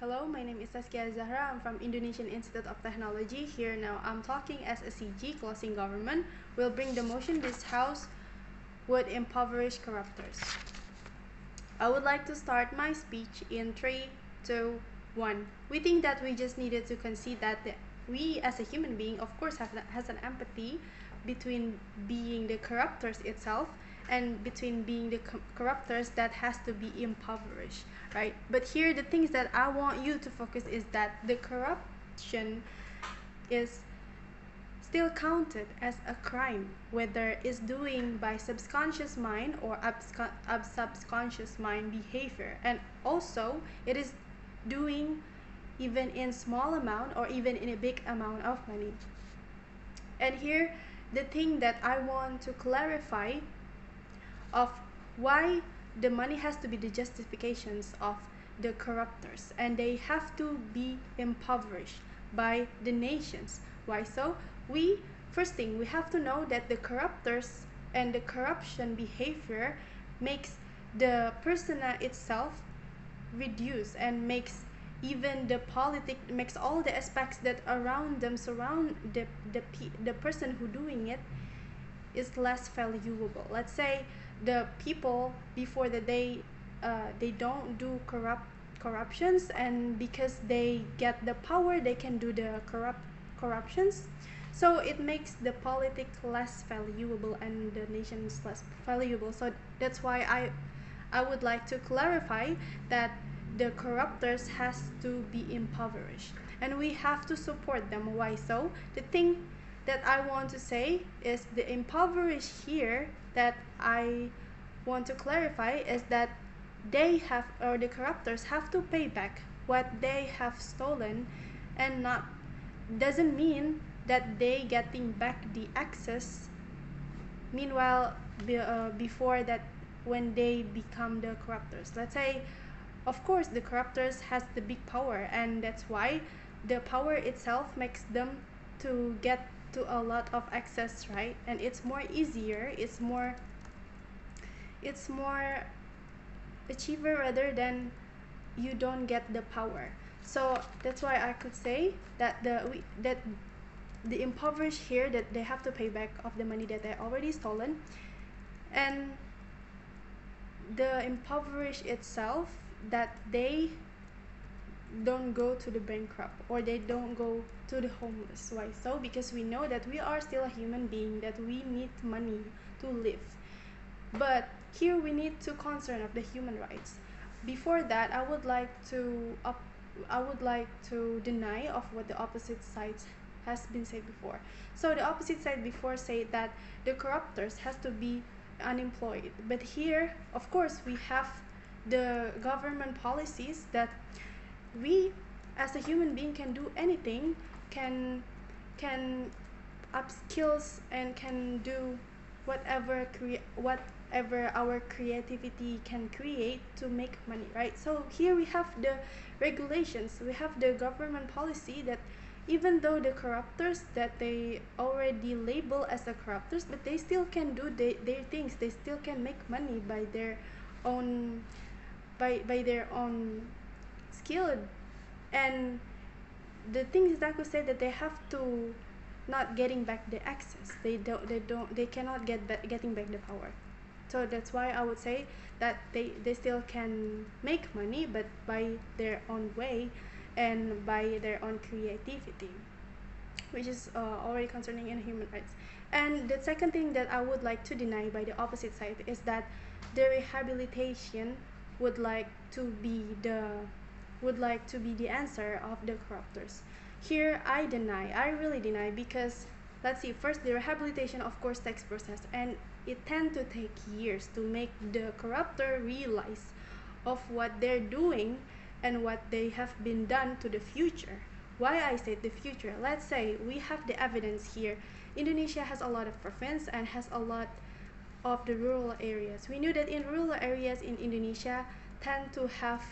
Hello, my name is Tazkia Azzahra. I'm from Indonesian Institute of Technology. Here now I'm talking as a CG, closing government, will bring the motion this house would impoverish corruptors. I would like to start my speech in 3, 2, 1. We think that we just needed to concede that we as a human being, of course, has an empathy between being the corruptors itself and between being the corruptors that has to be impoverished, right? But here the things that I want you to focus is that the corruption is still counted as a crime, whether it's doing by subconscious mind or subconscious mind behavior, and also it is doing even in small amount or even in a big amount of money. And here the thing that I want to clarify of why the money has to be the justifications of the corruptors, and they have to be impoverished by the nations. Why so? First thing, we have to know that the corruptors and the corruption behavior makes the persona itself reduce and makes even the makes all the aspects that around them surround the person who doing it is less valuable. Let's say the people before that they don't do corruptions, and because they get the power they can do the corruptions, so it makes the politic less valuable and the nation is less valuable. So that's why I would like to clarify that the corruptors has to be impoverished and we have to support them. Why so? The thing that I want to say is the impoverished here that I want to clarify is that they have, or the corruptors have to pay back what they have stolen, and not doesn't mean that they getting back the access. Meanwhile, before that, when they become the corruptors, let's say, of course the corruptors has the big power, and that's why the power itself makes them to get to a lot of access, right? And it's more easier, it's more achiever rather than you don't get the power. So that's why I could say that the impoverished here, that they have to pay back of the money that they already stolen, and the impoverished itself, that they don't go to the bankrupt or they don't go to the homeless. Why so? Because we know that we are still a human being, that we need money to live. But here we need to concern of the human rights. Before that, I would like to deny of what the opposite side has been said before. So the opposite side before said that the corruptors has to be unemployed. But here, of course, we have the government policies that we as a human being can do anything, can upskills and can do whatever our creativity can create to make money, right? So here we have the regulations, we have the government policy that even though the corruptors that they already label as the corruptors, but they still can do their things, they still can make money by their own skill. And the thing is, I could say that they have to not getting back the access, they cannot getting back the power. So that's why I would say that they still can make money, but by their own way and by their own creativity, which is already concerning in human rights. And the second thing that I would like to deny by the opposite side is that the rehabilitation would like to be the answer of the corruptors. Here I really deny, because let's see, first, the rehabilitation of course takes process, and it tends to take years to make the corruptor realize of what they're doing and what they have been done to the future. Why I say the future? Let's say we have the evidence here. Indonesia has a lot of province and has a lot of the rural areas. We knew that in rural areas in Indonesia tend to have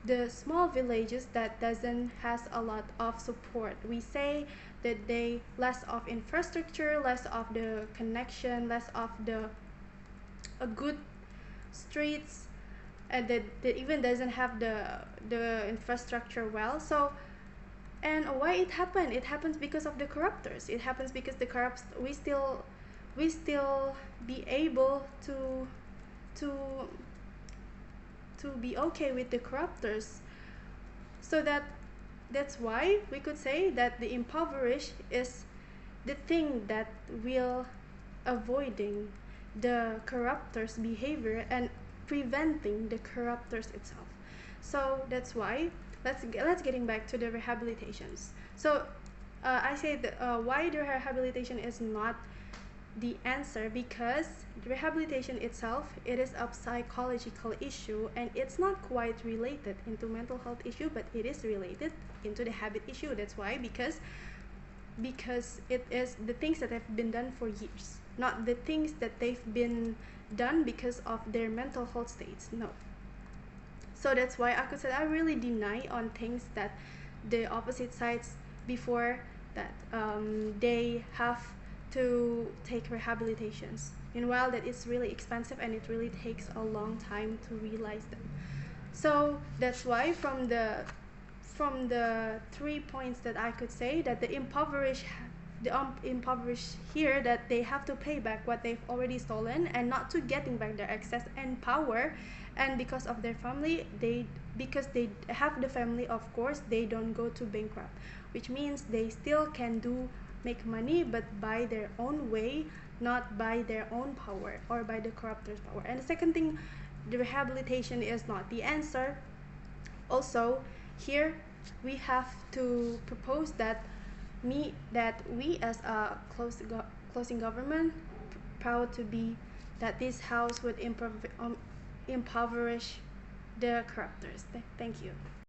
the small villages that doesn't has a lot of support. We say that they less of infrastructure, less of the connection, less of the good streets, and that even doesn't have the infrastructure well. So, and why it happened? It happens because of the corruptors. It happens because the corrupts we still be able to to be okay with the corruptors. So that's why we could say that the impoverished is the thing that will avoiding the corruptors behavior and preventing the corruptors itself. So that's why let's getting back to the rehabilitations. So I say that why the rehabilitation is not the answer, because the rehabilitation itself, it is a psychological issue, and it's not quite related into mental health issue, but it is related into the habit issue. That's why, because it is the things that have been done for years, not the things that they've been done because of their mental health states. No. So that's why I could say I really deny on things that the opposite sides before that they have to take rehabilitations. Meanwhile, that it's really expensive and it really takes a long time to realize them. So that's why from the 3 points that I could say, that the impoverished here, that they have to pay back what they've already stolen and not to getting back their access and power, and because of their family, because they have the family, of course they don't go to bankrupt, which means they still can make money, but by their own way, not by their own power or by the corruptor's power. And the second thing, the rehabilitation is not the answer. Also, here we have to propose that we as a closing government proud to be that this house would impoverish the corruptors. Thank you.